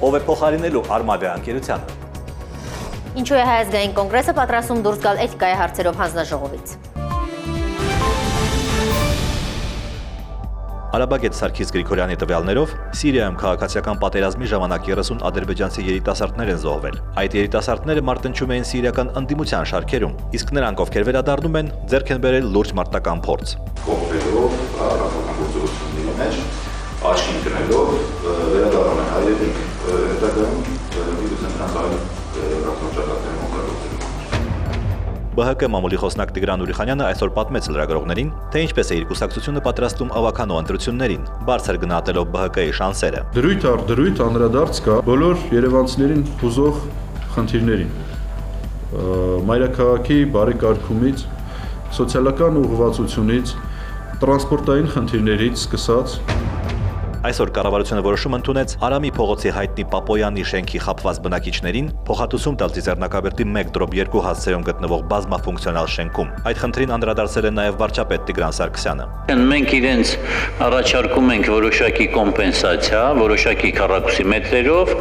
ով է փոխարինելու Արմավիա ընկերությանը։ Ինչու է Հայ ազգային կոնգրեսը պատրաստում դուրս գալ էթիկայի հարցերով հանձնաժողովից։ Արաբագետ Սարգիս Գրիգորյանի տվյալներով Սիրիայում քաղաքացիական պատերազմի ժամանակ 30 ադրբեջանցի երիտասարդներ են զոհվել։ Այդ երիտասարդները մարտնչում էին սիրիական ընդդիմության շարքերում, իսկ նրանք, ովքեր վերադառնում են, ձեռք են բերել լուրջ մարտական փորձ։ Կողմերով ռազմական գործողությունների մեջ աչքի ընկնելով վերադառնում են հայերին հետագայում միգուցե նրանց այլ ռազմաճակատներում օգտագործելու։ ԲՀԿ մամուլի խոսնակ Տիգրան Ուրիխանյանը այսօր պատմեց լրագրողներին, թե ինչպես է իր կուսակցությունը պատրաստում ավականո ընտրություններին, բարձր գնահատելով ԲՀԿ-ի շանսերը։ Դրույթ առ դրույթ անդրադարձ կա բոլոր երևանցիներին հուզող խնդիրներին։ Մայրաքաղաքի բարեկարգումից, սոցիալական ուղղվածությունից, տրանսպորտային խնդիրներից սկսած։ Այսօր կառավարությունը որոշում ընդունեց Արամի փողոցի հայտնի Պապոյանի շենքի խաբված բնակիչներին փոխհատուցում տալ Ծիծեռնակաբերդի 1/2 հասցեում գտնվող բազմաֆունկցիոնալ շենքում։ Այդ խնդրին անդրադարձել է նաև վարչապետ Տիգրան Սարգսյանը։ Մենք իրենց առաջարկում ենք որոշակի կոմպենսացիա, որոշակի քառակուսի մետրերով,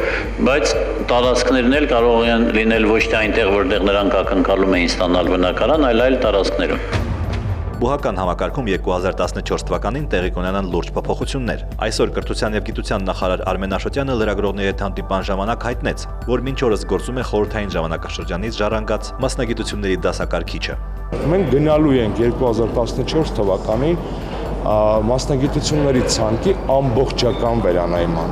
բայց տարածքներն էլ կարող են լինել ոչ թե այնտեղ, որտեղ նրանք ակնկալում էին ստանալ բնակարան, այլ տարածքներում։ Բուհական համակարգում 2014 թվականին տեղի կունենան լուրջ փոփոխություններ։ Այսօր կրթության եւ գիտության նախարար Արմեն Աշոտյանը լրագրողների հետ հանդիպան ժամանակ հայտնեց, որ մինչ օրս գործում է խորհրդային ժամանակաշրջանից ժառանգած մասնագիտությունների դասակարգիչը։ Մենք գնալու ենք 2014 թվականին մասնագիտությունների ցանկի ամբողջական վերանայման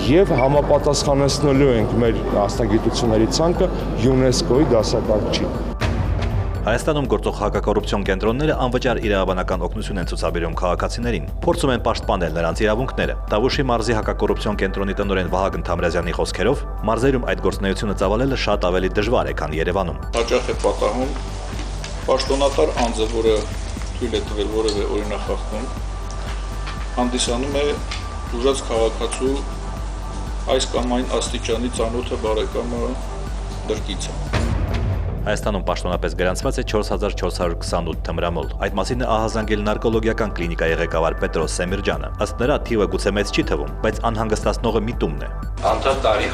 եւ համապատասխանեցնելու ենք մեր մասնագիտությունների ցանկը ՅՈՒՆԵՍԿՕ-ի դասակարգչին։ Հայաստանում գործող հակակոռուպցիոն կենտրոնները անվճար իրավաբանական օգնություն են ցուցաբերում քաղաքացիներին, փորձում են պաշտպանել նրանց իրավունքները։ Տավուշի մարզի հակակոռուպցիոն կենտրոնի տնօրեն Վահագն Թամրազյանի խոսքերով, մարզերում այդ գործունեությունը ծավալելը շատ ավելի դժվար է, քան Երևանում։ Հաճախ է պատահում պաշտոնատար անձը, որը թույլ է տվել որևէ օրինախախտում, հանդիսանում է ուժած քաղաքացու այս կամ այն աստիճանի ծանոթը բարեկամը դրկիցը։ Հայաստանում պաշտոնապես գրանցված է 4428 թմրամոլ։ Այդ մասին է ահազանգել նարկոլոգիական կլինիկայի ղեկավար Պետրոս Սեմիրջյանը։ Ըստ նրա, թիվը գուցե մեծ չի թվում, բայց անհանգստացնողը միտումն է։ Անցած տարի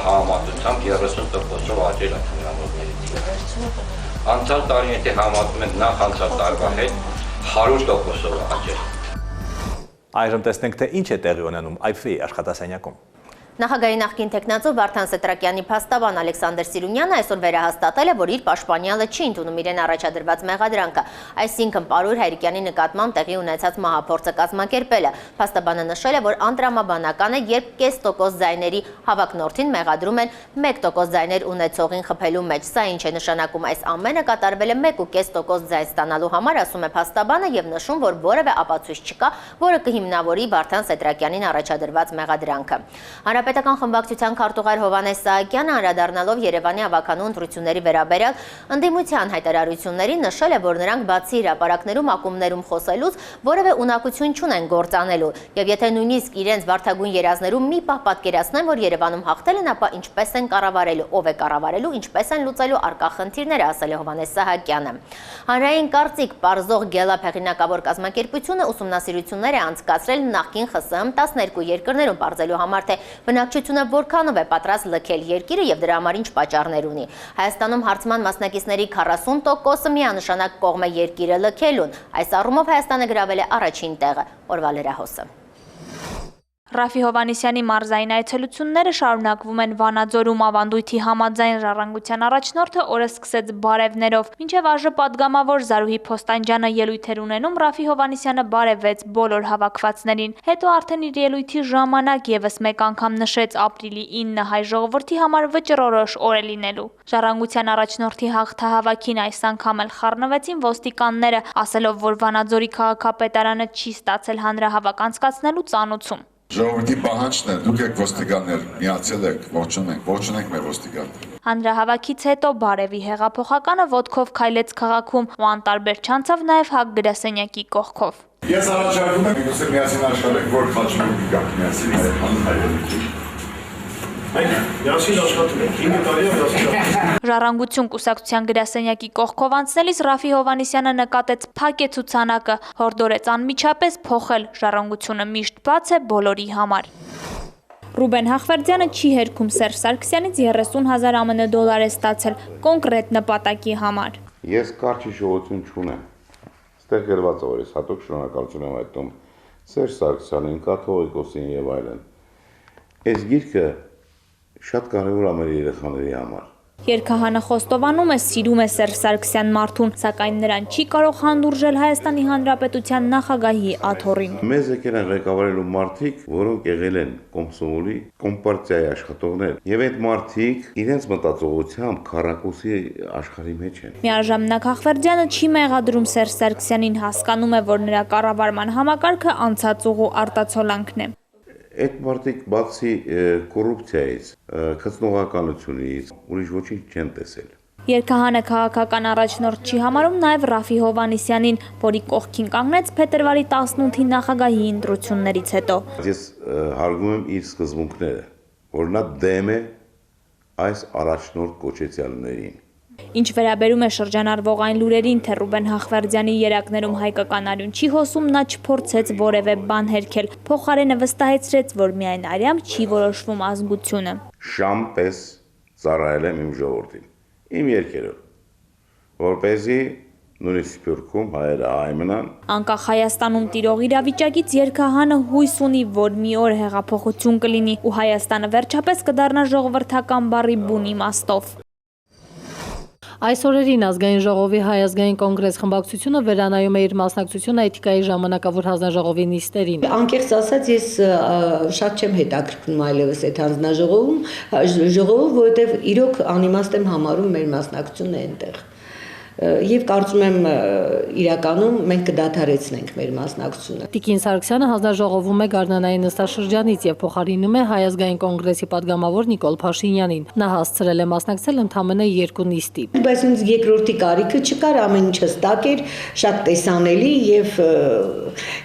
համեմատությամբ 30%-ով աճել է թմրամոլների թիվը։ Անցած տարի եթե համեմատում ենք նախ անցած տարվա հետ 100%-ով աճել։ Այժմ տեսնենք, թե ինչ է տեղի ունենում IFE աշխատասենյակում։ Նախագահի նախկին տեխնացու Վարդան Սետրակյանի փաստաբան Ալեքսանդր Սիրունյանը այսօր վերահաստատել է, որ իր պաշտպանյալը չի ընդունում իրեն առաջադրված մեղադրանքը, այսինքն Պարույր Հայրիկյանի նկատմամբ տեղի ունեցած մահափորձը կազմակերպելը։ Փաստաբանը նշել է, որ անտրամաբանական է, երբ կես տոկոս ձայների հավակնորդին մեղադրում են 1% ձայներ ունեցողին խփելու մեջ։ Սա ինչ է նշանակում, այս ամենը կատարվել է 1.5% ձայն ստանալու համար, ասում է փաստաբանը եւ նշում, որ որևէ ապացույց չկա, որը կհիմնավորի Վարդան Սետրակյանին առաջադրված մեղադրանքը։ Հանրապետական խմբակցության քարտուղար Հովհաննես Սահակյանը անդրադառնալով Երևանի ավականու ընտրությունների վերաբերյալ ընդդիմության հայտարարություններին նշել է, որ նրանք բացի հրապարակներում ակումբներում խոսելուց որևէ ունակություն չունեն գործանելու, եւ եթե նույնիսկ իրենց վարդագույն երազներում մի պահ պատկերացնեն, որ Երևանում հաղթել են, ապա ինչպես են կառավարելու, ով է կառավարելու, ինչպես են լուծելու առկա խնդիրները, ասել է Հովհաննես Սահակյանը։ Հանրային կարծիք պարզող Գելապ հեղինակավոր կազմակերպությունը ուսումնասիրություններ է անցկացրել նախկին ԽՍՀՄ 12 երկրներում պարզելու համար, թե բնակչությունը որքանով է պատրաստ լքել երկիրը եւ դրա համար ինչ պատճառներ ունի։ Հայաստանում հարցման մասնակիցների 40%-ը միանշանակ կողմ է երկիրը լքելուն։ Այս առումով Հայաստանը գրավել է առաջին տեղը։ Օրվա լրահոսը։ Ռաֆի Հովհաննիսյանի մարզային այցելությունները շարունակվում են Վանաձորում ավանդույթի համաձայն ժառանգության առաջնորդը օրը սկսեց բարևներով։ Մինչև այժմ падգամավոր Զարուհի Փոստանջյանը ելույթեր ունենում, Ռաֆի Հովհաննիսյանը բարևեց բոլոր հավաքվածներին։ Հետո արդեն իր ելույթի ժամանակ եւս մեկ անգամ նշեց ապրիլի 9 հայ ժողովրդի համար վճռորոշ օր է լինելու։ Ժառանգության առաջնորդի հաղթահավաքին այս անգամ էլ խառնվեցին ոստիկանները, ասելով, որ Վանաձորի քաղաքապետարանը չի ստացել հանրահավաք անցկացնելու ծանուցում։ Ժողովրդի պահանջն է, դուք եք ոստիկաններ, միացել եք, ողջունենք մեր ոստիկանները։ Հանրահավաքից հետո բարևի հեղափոխականը ոտքով քայլեց քաղաքում ու անտարբեր չանցավ նաև Հակ գրասենյակի կողքով։ Ես առաջարկում եմ միգուցե միասին աշխատենք, որ խաչմերուկի գանք միասին հայրենիքի։ Միասին աշխատում ենք, 5 տարի է միասին։ Ժառանգություն կուսակցության գրասենյակի կողքով անցնելիս Ռաֆի Հովհաննիսյանը նկատեց փակ է ցուցանակը, հորդորեց անմիջապես փոխել, ժառանգությունը միշտ բաց է բոլորի համար։ Ռուբեն Հախվերդյանը չի հերքում Սերժ Սարգսյանից 30,000 ԱՄՆ դոլար է ստացել կոնկրետ նպատակի համար։ Ես կարճ հիշողություն չունեմ։ Ստեղ գրված է, որ ես հատուկ շնորհակալություն եմ հայտնում Սերժ Սարգսյանին, կաթողիկոսին եւ այլն։ Այս գիրքը շատ կարևոր է մեր երեխաների համար։ Երգահանը խոստովանում է, սիրում է Սերժ Սարգսյան մարդուն, սակայն նրան չի կարող հանդուրժել Հայաստանի Հանրապետության նախագահի աթոռին։ Մեզ եկել են ղեկավարելու մարդիկ, որոնք եղել են Կոմսոմոլի, Կոմպարտիայի աշխատողներ, եւ այդ մարդիկ իրենց մտածողությամբ քառակուսի աշխարհի մեջ են։ Միաժամանակ Հախվերդյանը չի մեղադրում Սերժ Սարգսյանին, հասկանում է, որ նրա կառավարման համակարգը անցած ուղու արտացոլանքն է։ Այդ մարդիկ բացի կոռուպցիայից, քծնողականությունից, ուրիշ ոչինչ չեն տեսել։ Երգահանը քաղաքական առաջնորդ չի համարում նաև Ռաֆի Հովհաննիսյանին, որի կողքին կանգնեց փետրվարի 18-ի նախագահի ընտրություններից հետո։ Ես հարգում եմ իր սկզբունքները, որ նա դեմ է այս առաջնորդ կոչեցյալներին։ Ինչ վերաբերում է շրջանառվող այն լուրերին, թե Ռուբեն Հախվերդյանի երակներում հայկական արյուն չի հոսում, նա չփորձեց որևէ բան հերքել, փոխարենը վստահեցրեց, որ միայն արյամբ չի որոշվում ազգությունը։ Շամ պես ծառայել եմ իմ ժողովրդին, իմ երկերով, որպեսզի նույնիսկ Սփյուռքում հայերը հայ մնան։ Անկախ Հայաստանում տիրող իրավիճակից երգահանը հույս ունի, որ մի օր հեղափոխություն կլինի ու Հայաստանը վերջապես կդառնա ժողովրդական բառի բուն իմաստով։ Այս օրերին ազգային ժողովի Հայ ազգային կոնգրես խմբակցությունը վերանայում է իր մասնակցությունը էթիկայի ժամանակավոր հանձնաժողովի նիստերին։ Անկեղծ ասած, ես շատ չեմ հետաքրքրում այլևս այդ հանձնաժողովում, որովհետև իրոք անիմաստ եմ համարում մեր մասնակցությունը այնտեղ։ Եվ կարծում եմ իրականում մենք կդադարեցնենք մեր մասնակցությունը։ Տիկին Սարգսյանը հանձնաժողովում է Գարնանային նստաշրջանից եւ փոխարինում է Հայ ազգային կոնգրեսի падգամավոր Նիկոլ Փաշինյանին։ Նա հասցրել է մասնակցել ընդամենը 2 նիստի։ Բայց ինձ երկրորդի կարիքը չկար, ամեն ինչը ստակ էր, շատ տեսանելի եւ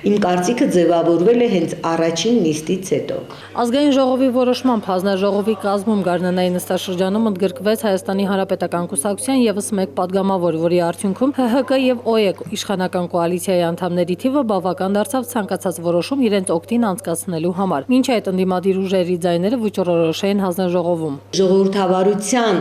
իմ կարծիքը ձևավորվել է հենց առաջին նիստից հետո։ Ազգային ժողովի որոշմամբ հանձնաժողովի կազմում Գարնանային նստաշրջանում ընդգրկվեց Հայաստանի Հանրապետական կուսակցության եւս մեկ падգամավոր, որի արդյունքում ՀՀԿ եւ ՕԵԿ իշխանական կոալիցիայի անդամների թիվը բավական դարձավ ցանկացած որոշում իրենց օգտին անցկացնելու համար։ Մինչ այդ ընդդիմադիր ուժերի ձայները վճռորոշ էին հանձնաժողովում։ Ժողովրդավարության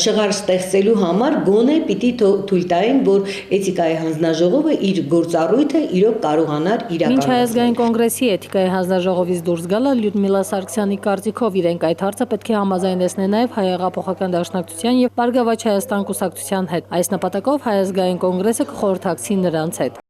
շղար ստեղծելու համար գոնե պիտի թույլ տային, որ էթիկայի հանձնաժողովը իր գործառույթը իրոք կարողանար իրականացնել։ Մինչ Հայ ազգային կոնգրեսի էթիկայի հանձնաժողովից դուրս գալը Լյուդմիլա Սարգսյանի կարծիքով իրենք այդ հարցը պետք է համաձայնեցնեն նաև Հայ հեղափոխական դաշնակցության եւ Բարգավաճ Հայաստան կուսակցության հետ։ Այս նպատակով Հայ ազգային կոնգրեսը կխորհրդակցի նրանց հետ։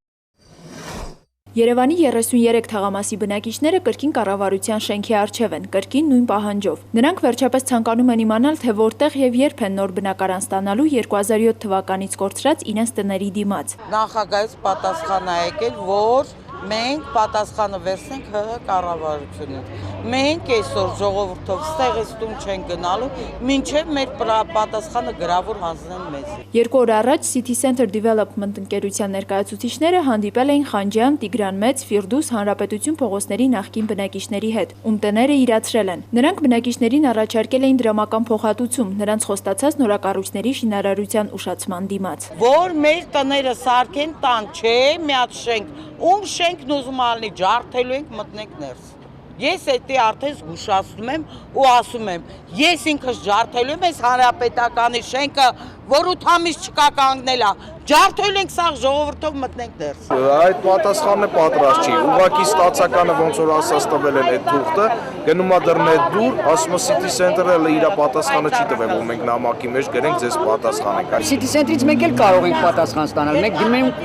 Երևանի 33 թաղամասի բնակիչները կրկին կառավարության շենքի առջև են, կրկին նույն պահանջով։ Նրանք վերջապես ցանկանում են իմանալ, թե որտեղ եւ երբ են նոր բնակարան ստանալու 2007 թվականից կորցրած իրենց տների դիմաց։ Նախագահից պատասխան է եկել, որ մենք պատասխանը վերցնենք ՀՀ կառավարությունից։ Մենք այսօր ժողովրդով ստեղեցում չենք գնալու, մինչև մեր պատասխանը գրավոր հանձնեն մեզ։ 2 օր առաջ City Center Development ընկերության ներկայացուցիչները հանդիպել էին Խանջյան, Տիգրան Մեծ, Ֆիրդուս Հանրապետություն փողոցների նախկին բնակիչների հետ, ում տները իրացրել են։ Նրանք բնակիչներին առաջարկել էին դրամական փոխհատուցում, նրանց խոստացած նորակառույցների շինարարության ուշացման դիմաց։ Որ մեր տները սարքեն տան, չէ, մի հատ շենք, ում շենքն ուզում ալնի, ջարդելու ենք, մտնենք ներս։ Ես էդի արդեն զգուշացնում եմ ու ասում եմ, ես ինքս ջարդելու եմ այս հանրապետականի շենքը, որ 8 ամիս չկա կանգնելա, ջարդելու ենք սաղ ժողովրդով մտնենք ներս։ Այդ պատասխանը պատրաստ չի, ուղղակի ստացականը ոնց որ ասած տվել են այդ թուղթը, գնում է դռնե դուր, ասում է City Center-ը իր պատասխանը չի տվել, որ մենք նամակի մեջ գրենք ձեզ պատասխան ենք։ City Center-ից մենք էլ կարող ենք պատասխան ստանալ, մենք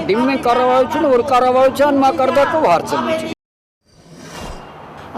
դիմում ենք կառավարությունը, որ կառավարության մակարդակով հարցը լուծի։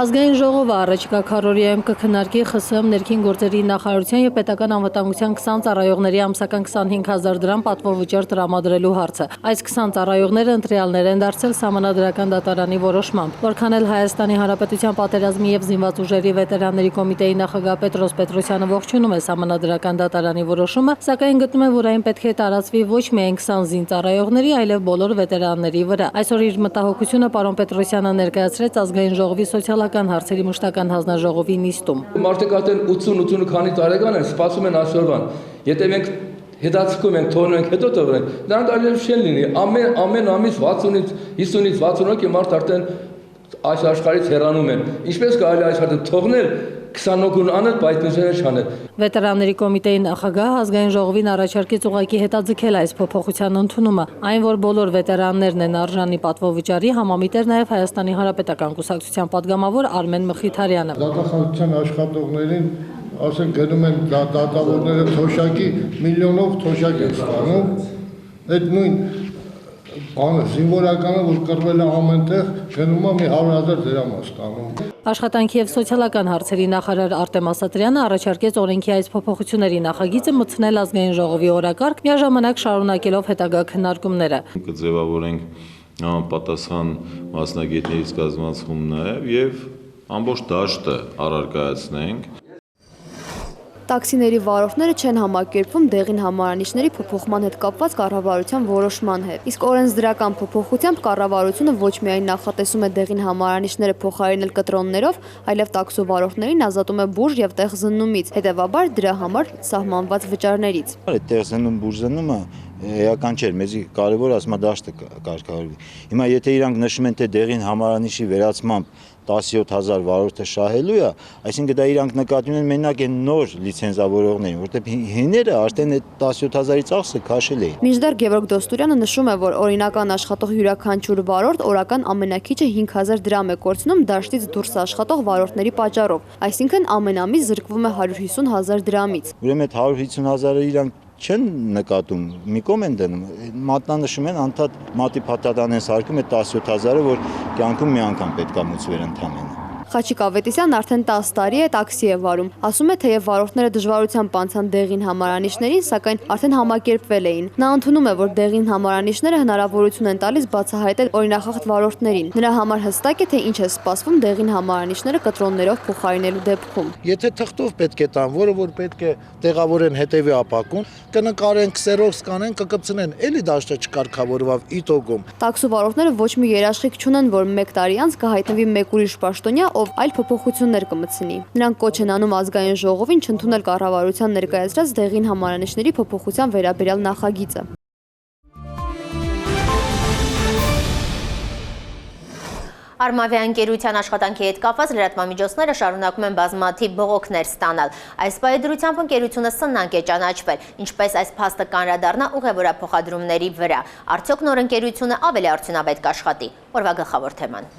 Ազգային ժողովը առաջիկա քառօրյայում կքննարկի ԽՍՀՄ ներքին գործերի նախարարության եւ պետական անվտանգության 20 ծառայողների ամսական 25000 դրամ պատվովճար տրամադրելու հարցը։ Այս 20 ծառայողները ընտրյալներ են դարձել Սահմանադրական դատարանի որոշմամբ։ Որքան էլ Հայաստանի Հանրապետության պատերազմի եւ զինված ուժերի վետերանների կոմիտեի նախագահ Պետրոս Պետրոսյանը ողջունում է Սահմանադրական դատարանի որոշումը, սակայն գտնում է, որ այն պետք է տարածվի ոչ միայն 20 զինծառայողների, այլև բոլոր վետերանների վրա։ Այսօր իր մտահոգությունը պարոն Պետրոսյանը ներկայացրեց ազգային ժողովի սոցիալական հարցերի մշտական հանձնաժողովի նիստում։ Մարդիկ արդեն 80 քանի տարեկան են, սպասում են այսօրվան։ Եթե մենք հետաձգում ենք, թողնում ենք, հետո թողնենք, նրանք այլև չեն լինի։ Ամեն ամիս 60-ից 50-ից 60 հոգի մարդ արդեն այս աշխարհից հեռանում են։ Ինչպես կարելի այս հարցը թողնել 20 օգուն անել, բայց մյուսները չանել։ Վետերանների կոմիտեի նախագահ ազգային ժողովին առաջարկեց ուղղակի հետաձգել այս փոփոխության ընդունումը, այն որ բոլոր վետերաններն են արժանի պատվովճարի, համամիտ էր նաև Հայաստանի Հանրապետական կուսակցության падգամավոր Արմեն Մխիթարյանը։ Դատախազության աշխատողներին ասենք գնում են դատավորները թոշակի միլիոնով թոշակ են ստանում, այդ նույն բանը զինվորականը, որ կռվել է ամենտեղ, գնում է մի 100,000 դրամ ստանում։ Աշխատանքի եւ սոցիալական հարցերի նախարար Արտեմ Ասատրյանը առաջարկեց օրենքի այս փոփոխությունների նախագիծը մտցնել ազգային ժողովի օրակարգ, միաժամանակ շարունակելով հետագա քննարկումները։ Կձևավորենք համապատասխան մասնագետներից կազմված խումբ եւ ամբողջ դաշտը առարկայացնենք։ Տաքսիների վարորդները չեն համակերպվում դեղին համարանիշների փոփոխման հետ կապված կառավարության որոշման հետ։ Իսկ օրենսդրական փոփոխությամբ կառավարությունը ոչ միայն նախատեսում է դեղին համարանիշները փոխարինել կտրոններով, այլև տաքսու վարորդներին ազատում է բուրժ եւ տեղ զննումից, հետեւաբար դրա համար սահմանված վճարներից։ Այդ տեղ զննում բուրժ զննումը էական չէր, մեզի կարևոր ասմադաշտը կարգավորվի։ Հիմա եթե իրանք նշում են թե դեղին համարանիշի վերացմամբ 17,000 վարորդը շահելու է, այսինքն դա իրանք նկատի ունեն մենակ այն նոր լիցենզավորողներին, որտեղ հիները արդեն այդ 17,000-ից ախսը քաշել էին։ Մինչդեռ Գևորգ Դոստուրյանը նշում է, որ օրինական աշխատող յուրաքանչյուր վարորդ օրական ամենաքիչը 5,000 դրամ է կորցնում դաշտից դուրս աշխատող վարորդների պատճառով, այսինքն ամեն ամիս զրկվում է 150,000 դրամից։ Ուրեմն այդ 150,000-ը իրանք չեն նկատում, մի կողմ են դնում, մատնանշում են անդադ մատի փաթաթան են սարքում այդ 17,000-ը, որ կյանքում մի անգամ պետք է մուծվեր ընդամենը։ Խաչիկ Ավետիսյանն արդեն 10 տարի է տաքսի է վարում։ Ասում է, թեև վարորդները դժվարությամբ անցան դեղին համարանիշներին, սակայն արդեն համակերպվել էին։ Նա ընդունում է, որ դեղին համարանիշները հնարավորություն են տալիս բացահայտել օրինախախտ վարորդներին։ Նրա համար հստակ է, թե ինչ է սպասվում դեղին համարանիշները կտրոններով փոխարինելու դեպքում։ Եթե թղթով պետք է տան, որը որ պետք է տեղավորեն հետևի ապակուն, կնկարեն, քսերով սկանեն, կկպցնեն, էլի դաշտը չկարգավորվավ իտոգում։ Տաքսու վարորդները ոչ մի երաշխիք չունեն, որ 1 տարի անց կհայտնվի մեկ ուրիշ պաշտոնյա, ով այլ փոփոխություններ կմտցնի։ Նրանք կոչ են անում ազգային ժողովին չընդունել կառավարության ներկայացրած դեղին համարանիշների փոփոխության վերաբերյալ նախագիծը։ Արմավիա ընկերության աշխատանքի հետ կապված լրատվամիջոցները շարունակում են բազմաթիվ բողոքներ ստանալ։ Այս պայդրությամբ ընկերությունը սնանկ է ճանաչվել, ինչպես այս փաստը կանրադառնա ուղևորափոխադրումների վրա։ Արդյոք նոր ընկերությունը ավելի արդյունավետ կաշխատի։ Օրվա գլխավոր թեման։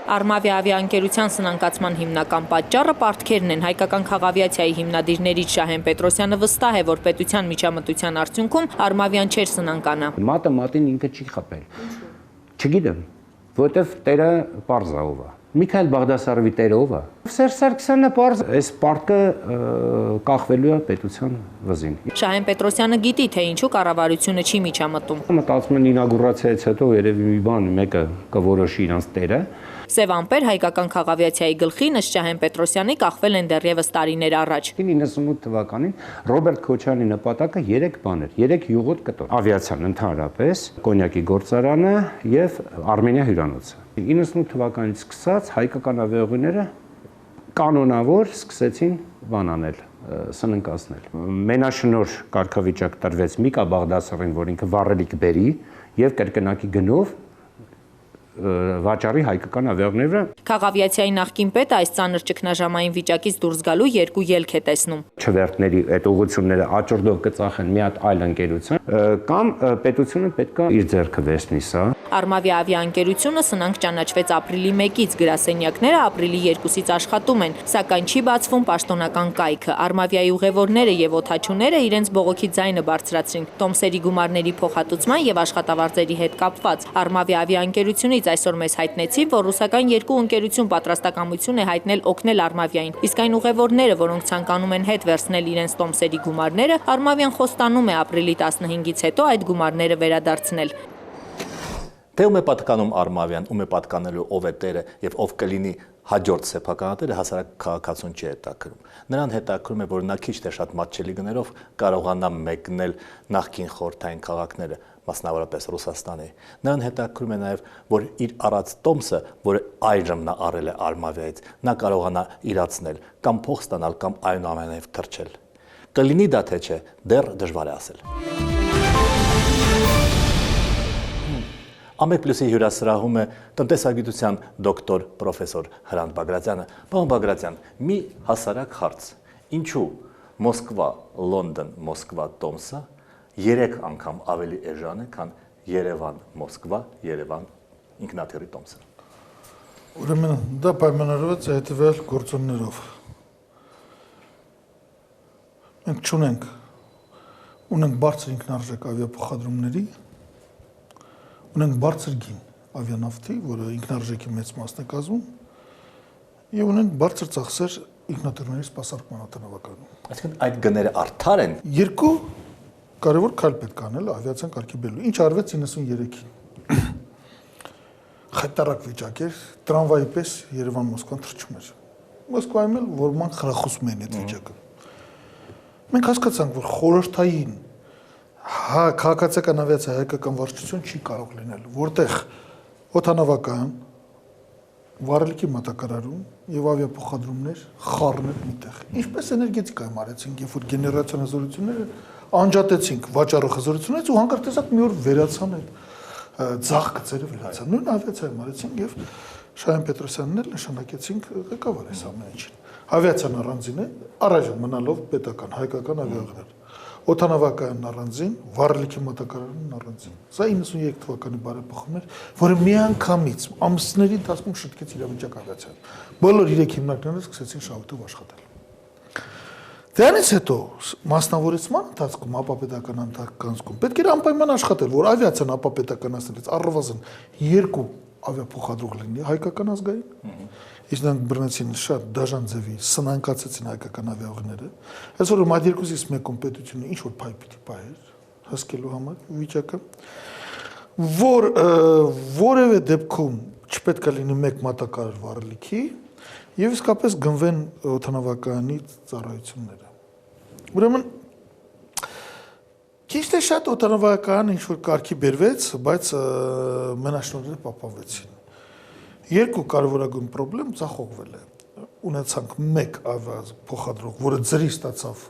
Արմավիա ավիաընկերության սնանկացման հիմնական պատճառը պարտքերն են։ Հայկական քաղավիացիայի հիմնադիրներից Շահեն Պետրոսյանը վստահ է, որ պետության միջամտության արդյունքում Արմավիան չէր սնանկանա։ Մատը մատին ինքը չի խփել։ Չգիտեմ, որտեվ տերը պարզ է ով է։ Միքայել Բաղդասարովի տերը ով է։ Սերժ Սարգսյանը պարզ այս պարտքը կախվելու է պետության վզին։ Շահեն Պետրոսյանը գիտի, թե ինչու կառավարությունը չի միջամտում։ Մտածում եմ ինագուրացիայից հետո երևի մի բան մեկը կորոշի իրանց տերը։ Սև ամպեր հայկական քաղավիացիայի գլխի ըստ Շահեն Պետրոսյանի կախվել են դեռևս տարիներ առաջ։ 98 թվականին Ռոբերտ Քոչարյանի նպատակը 3 բան էր, 3 յուղոտ կտոր։ Ավիացիան ընդհանրապես, կոնյակի գործարանը եւ Արմենիա հյուրանոցը։ 98 թվականից սկսած հայկական ավիաուղիները կանոնավոր սկսեցին բան անել, սննկացնել։ Մենաշնոր կարգավիճակ տրվեց Միկա Բաղդասարին, որ ինքը վառելիք բերի եւ կրկնակի գնով վաճառի հայկական ավիաուղիները։ Քաղավիացիայի նախկին պետը այս ծանր ճգնաժամային վիճակից դուրս գալու երկու ելք է տեսնում։ Չվերթների այդ ուղղությունները աճորդով կծախեն մի հատ այլ ընկերություն, կամ պետությունը պետք է իր ձեռքը վերցնի սա։ Արմավիա ավիաընկերությունը սնանկ ճանաչվեց ապրիլի 1-ից, գրասենյակները ապրիլի 2-ից աշխատում են, սակայն չի բացվում պաշտոնական կայքը։ Արմավիայի ուղևորները եւ օդաչուները իրենց բողոքի ձայնը բարձրացրին տոմսերի գումարների փոխհատուցման եւ աշխատավարձերի հետ կապված։ Արմավիա ավիաընկերությունից այսօր մեզ հայտնեցին, որ ռուսական երկու ընկերություն պատրաստակամություն է հայտնել օգնել Արմավիային։ Իսկ այն ուղևորները, որոնք ցանկանում են հետ վերցնել իրենց տոմսերի գումարները, Արմավիան խոստանում է ապրիլի 15-ից հետո այդ գումարները վերադարձնել։ Թե ում է պատկանում Արմավիան, ում է պատկանելու ով է տերը եւ ով կլինի հաջորդ սեփականատերը հասարակ քաղաքացուն չի հետաքրում։ Նրան հետաքրում է, որ նա քիչ թե շատ մատչելի գներով կարողանա մեկնել նախկին խորհրդային քաղաքները, մասնավորապես Ռուսաստանի։ Նրան հետաքրում է նաեւ, որ իր առած տոմսը, որը այժմ նա առել է Արմավիայից, նա կարողանա իրացնել կամ փող ստանալ կամ այնուամենայնիվ թրջել։ Կլինի դա թե չէ, դեռ դժվար է ասել։ Ամեկ պլյուսի հյուրասրահում է տնտեսագիտության դոկտոր պրոֆեսոր Հրանտ Բագրատյանը։ Պարոն Բագրատյան, մի հասարակ հարց. ինչու Մոսկվա, Լոնդոն, Մոսկվա, Տոմսը 3 անգամ ավելի էժան է, քան Երևան, Մոսկվա, Երևան ինքնաթիռի Տոմսը։ Ուրեմն դա պայմանավորված է հետևյալ գործոններով։ Մենք ունենք բարձր ինքնարժեք ավիափոխադրումների, ունենք բարձր գին ավիանավթի, որը ինքնարժեքի մեծ մասն է կազմում, եւ ունենք բարձր ծախսեր ինքնաթիռների սպասարկման օդանավականում։ Այսինքն այդ գները արդար են։ Երկու կարևոր քայլ պետք է անել ավիացիան կարգի բերելու։ Ինչ արվեց 93-ին։ Խայտարակ վիճակ էր, տրամվայի պես Երևան-Մոսկվան թռչում էր։ Մոսկվայում էլ որման խրախուսում էին այդ վիճակը։ Մենք հասկացանք, որ խորհրդային քաղաքացիական ավիացիա հայկական վարչություն չի կարող լինել, որտեղ օդանավական, վարելիքի մատակարարում եւ ավիափոխադրումներ խառնել միտեղ։ Ինչպես էներգետիկայում արեցինք, երբ որ գեներացիոն հզորությունները անջատեցինք վաճառող հզորություններից ու հանկարծ տեսակ մի օր վերացան այդ ձախ գծերը վերացան։ Նույն ավիացիայում արեցինք եւ Շահյան Պետրոսյանն էլ նշանակեցինք ղեկավար այս ամեն ինչին։ Ավիացիան առանձին է, առայժմ մնալով պետական, հայկական ավիաուղիներ։ Օդանավակայանն առանձին, վարելիքի մատակարարումն առանձին։ Սա 93 թվականի բարեփոխումն էր, որը միանգամից ամիսների ընթացքում շտկեց իրավիճակ ավիացիան։ Բոլոր 3 հիմնարկները սկսեցին շահութով աշխատել։ Դրանից հետո մասնավորեցման ընթացքում, ապապետական ընթացքում պետք էր անպայման աշխատել, որ ավիացիան ապապետականացնելուց առնվազն 2 ավիափոխադրող լինի հայկական ազգային։ Իսկ նրանք բռնեցին շատ դաժան ձևի, սնանկացեցին հայկական ավիաուղիները։ Այսօր այդ 2-ից 1 պետությունը ինչ որ փայ պիտի պահեր հսկելու համար վիճակը, որ որևէ դեպքում չպետք է լինի մեկ մատակարար վարելիքի եւ իսկապես գնվեն օդանավակայանի ծառայությունները։ Ուրեմն ճիշտ է շատ օդանավակայան ինչ որ կարգի բերվեց, բայց մենաշնորհները պահպանվեցին։ Երկու կարևորագույն խնդրեմ ցախողվել է։ Ունեցանք մեկ ավիափոխադրող, որը ծրի ստացավ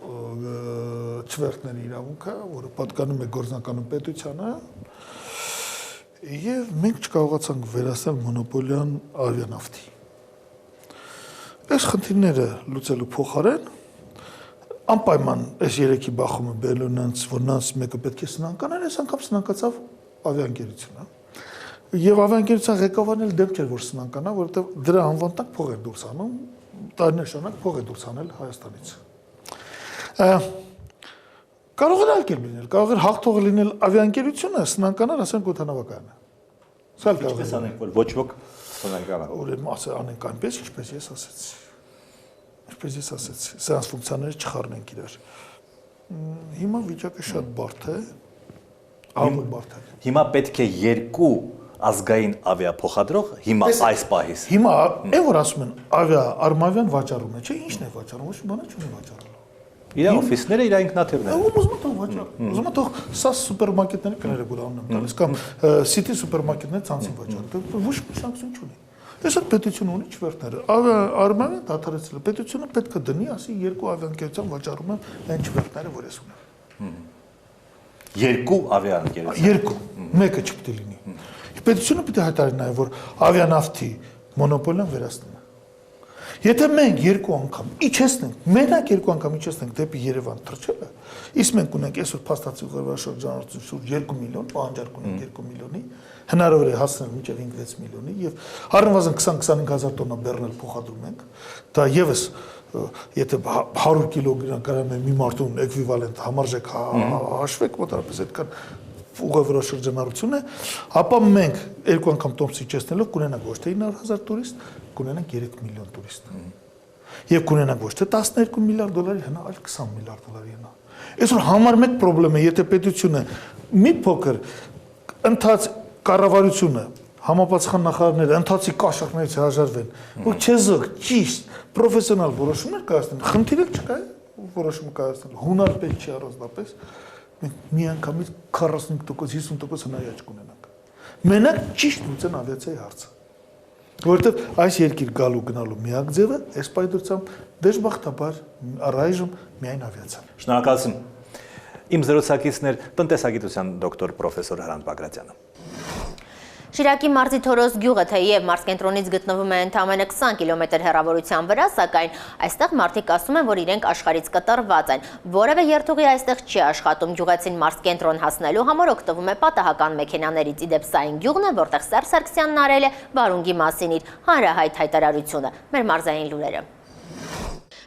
չվերթների իրավունքը, որը պատկանում է գործնականում պետությանը, եւ մենք չկարողացանք վերացնել մոնոպոլիան ավիանավթի։ Այս խնդիրները լուծելու փոխարեն անպայման այս երեքի բախումը բերելու նրանց, որ նրանց մեկը պետք է սնանկաներ, այս անգամ սնանկացավ ավիաընկերությունը։ Եվ ավիաընկերության ղեկավարն էլ դեմ չէր, որ սնանկանա, որովհետև դրա անվան տակ փող էր դուրս անում, տարիներ շարունակ փող է դուրս անել Հայաստանից։ Կարող էր այլ կերպ լինել, կարող էր հաղթողը լինել ավիաընկերությունը, սնանկանար ասենք օդանավակայանը։ Սա կարող է անենք, որ ոչ ոք սնանկանա։ Ուրեմն անենք այնպես, ինչպես ես ասեցի։ Ինչպես ես ասեցի, սրանց ֆունկցիաները չխառնենք իրար։ Հիմա վիճակը շատ բարդ է, ավելի բարդ է։ Հիմա պետք է 2 ազգային ավիափոխադրող հիմա այս պահից։ Հիմա այն որ ասում են արմավյան վաճառում է, չէ՞, ի՞նչն է վաճառում, ոչ բանը չունի վաճառելու։ Իր օֆիսները, իր ինքնաթիռները։ Ուզում եմ վաճառ։ Ուզում եմ թող SAS սուպերմարկետների կները գուլանն եմ տալիս կամ City սուպերմարկետները ցանցին վաճառ։ Ոչ շանսություն չունի։ Այսօր պետությունը ունի չվերթները։ Արմավյան դադարեցրել է։ Պետությունը պետք է դնի, ասի 2 ավիաընկերության վաճառում եմ այն չվերթները, որ ես ունեմ։ 2 ավիաընկերություն։ 2, մեկը չպետք է լինի։ Պետությունը պետք է հայտարարի նաև, որ ավիանավթի մոնոպոլիան վերացնում է։ Եթե մենք 2 անգամ իջեցնենք, մենակ 2 անգամ իջեցնենք դեպի Երևան թռչելը, իսկ մենք ունենք այսօր փաստացի ուղղաշրջանառություն շուրջ 2 միլիոն, պահանջարկ ունենք 2 միլիոնի, հնարավոր է հասնել մինչև 5-6 միլիոնի եւ առնվազն 20-25 հազար տոննա բեռնել փոխադրում ենք, դա եւս եթե 100 կիլոգրամ մի մարդուն էկվիվալենտ համարժեք հաշվեք, մոտավորապես այդքան ուղևորող շրջանառություն է, ապա մենք 2 անգամ Տոմսի իջեցնելով կունենանք ոչ թե 900,000 տուրիստ, կունենանք 3 միլիոն տուրիստ։ Եվ կունենանք ոչ թե 12 միլիարդ դոլարի հնա, այլ 20 միլիարդ դոլարի հնա։ Այսօր համար մեկ խնդրեմ է, եթե պետությունը մի փոքր ընթաց կառավարությունը համապատասխան նախարարները ընթացիկ կաշառքներից հրաժարվեն, որ չեզոք ճիշտ պրոֆեսիոնալ որոշումներ կայացնեն, խնդիր չկա որոշումը կայացնել, հունար պետք չի առանձնապես, մենք միանգամից 45%, 50% հնարի աճ կունենանք։ Մենակ ճիշտ լուծեն ավիացիայի հարցը։ Որովհետև այս երկիր գալու գնալու միակ ձևը այս պայդրությամբ դժբախտաբար առայժմ միայն ավիացիան։ Շնորհակալություն։ Իմ զրուցակիցն էր տնտեսագիտության դոկտոր պրոֆեսոր Հրանտ Բագրատյանը։ Շիրակի մարզի Թորոս գյուղը թեև մարզկենտրոնից գտնվում է ընդամենը 20 կիլոմետր հեռավորության վրա, սակայն այստեղ մարդիկ ասում են, որ իրենք աշխարհից կտրված են։ Որևէ երթուղի այստեղ չի աշխատում, գյուղացին մարզկենտրոն հասնելու համար օգտվում է պատահական մեքենաներից։ Իդեպ սա այն գյուղն է, որտեղ Սերժ Սարգսյանն արել է վարունգի մասին իր հանրահայտ հայտարարությունը։ Մեր մարզային լուրերը։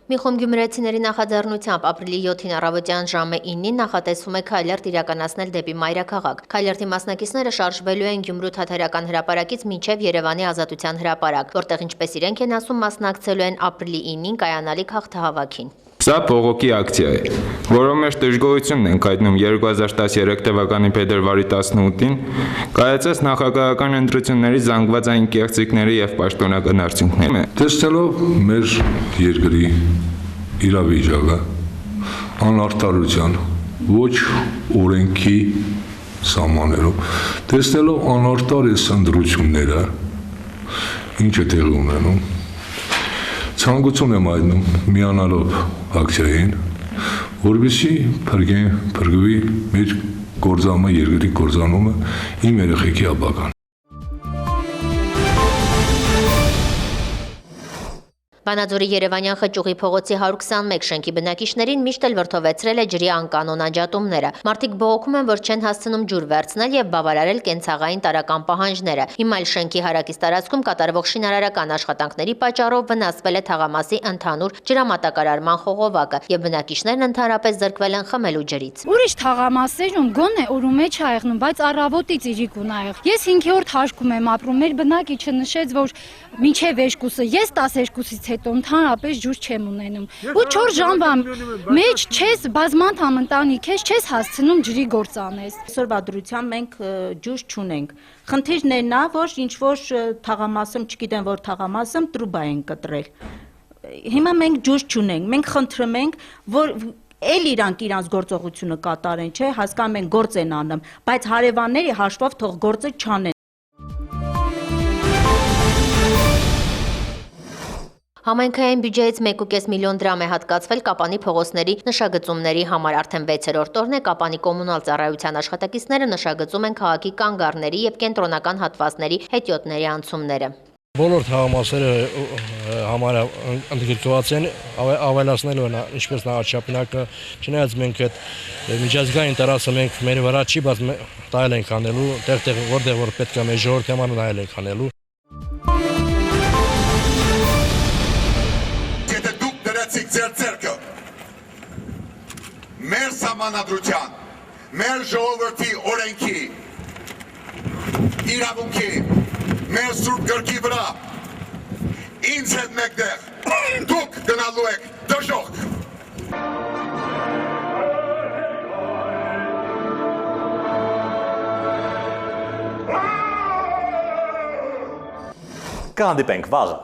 Մի խումբ գյումրեցիների նախաձեռնությամբ ապրիլի 7-ին առավոտյան ժամը 9-ին նախատեսվում է քայլերթ իրականացնել դեպի մայրաքաղաք։ Քայլերթի մասնակիցները շարժվելու են Գյումրու թատերական հրապարակից մինչև Երևանի Ազատության հրապարակ, որտեղ ինչպես իրենք են ասում, մասնակցելու են ապրիլի 9-ին կայանալիք հաղթահավաքին։ Սա բողոքի ակցիա է, որով մեջ դժգոհությունն ենք հայտնում 2013 թվականի փետրվարի 18-ին կայացած նախագահական ընտրությունների զանգվածային կեղծիքների եւ պաշտոնական արդյունքները։ Տեսնելով մեր երկրի իրավիճակը, անարդարության, ոչ օրենքի սահմաններով, տեսնելով անարդար այս ընտրությունները, ինչ է տեղի ունենում, ցանկություն եմ հայտնում միանալով ակցիային, որովհետեւ փրկվի մեր գործանումը, երկրի գործանումը, իմ երեխեքի ապագան։ Վանաձորի Երևանյան խճուղի փողոցի 121 շենքի բնակիչներին միշտ էլ վրդովեցրել է ջրի անկանոն անջատումները։ Մարդիկ բողոքում են, որ չեն հասցնում ջուր վերցնել եւ բավարարել կենցաղային տարրական պահանջները։ Հիմա էլ շենքի հարակից տարածքում կատարվող շինարարական աշխատանքների պատճառով վնասվել է թաղամասի ընդհանուր ջրամատակարարման խողովակը եւ բնակիչներն ընդհանրապես զրկվել են խմելու ջրից։ Ուրիշ թաղամասերում գոնե օրու մեջ ա եղնում, բայց առավոտից իրիկ ունա եղել։ Ես 5-րդ հարկում եմ ապրում, մեր բնակիչը նշեց, որ մինչև 2-ը, ես 12-ից հետո ընդհանրապես ջուր չեմ ունենում։ Ու 4 ժամվա մեջ չես բազմանդամ ընտանիք ես, չես հասցնում ջրի գործ անես։ Այսօրվա դրությամբ մենք ջուր չունենք։ Խնդիրն է նա, որ ինչ որ թաղամասում, չգիտեմ որ թաղամասում տրուբա են կտրել։ Հիմա մենք ջուր չունենք։ Մենք խնդրում ենք, որ էլ իրանց գործողությունը կատարեն, չէ, հասկանում են գործ են անում, բայց հարևանների հաշվով թող գործը չանեն։ Համայնքային բյուջեից 1.5 միլիոն դրամ է հատկացվել Կապանի փողոցների նշագծումների համար։ Արդեն 6-րդ օրն է Կապանի կոմունալ ծառայության աշխատակիցները նշագծում են քաղաքի կանգառների եւ կենտրոնական հատվածների հետիոտների անցումները։ Բոլոր թաղամասերը համարյա ընդգրկված են, ավելացնելու են ինչպես նախաչափանակը, չնայած մենք այդ միջազգային տարածքը մենք մեր վրա չի, բայց տայել ենք անելու, տեղ որտեղ որ պետք է մեր ժողովրդի համար նայել ենք անելու։ Ձեր ձեռքը մեր սահմանադրության, մեր ժողովրդի օրենքի, իրավունքի, մեր սուրբ գրքի վրա ինձ հետ մեկտեղ դուք գնալու եք դժոխք։ Կհանդիպենք վաղը։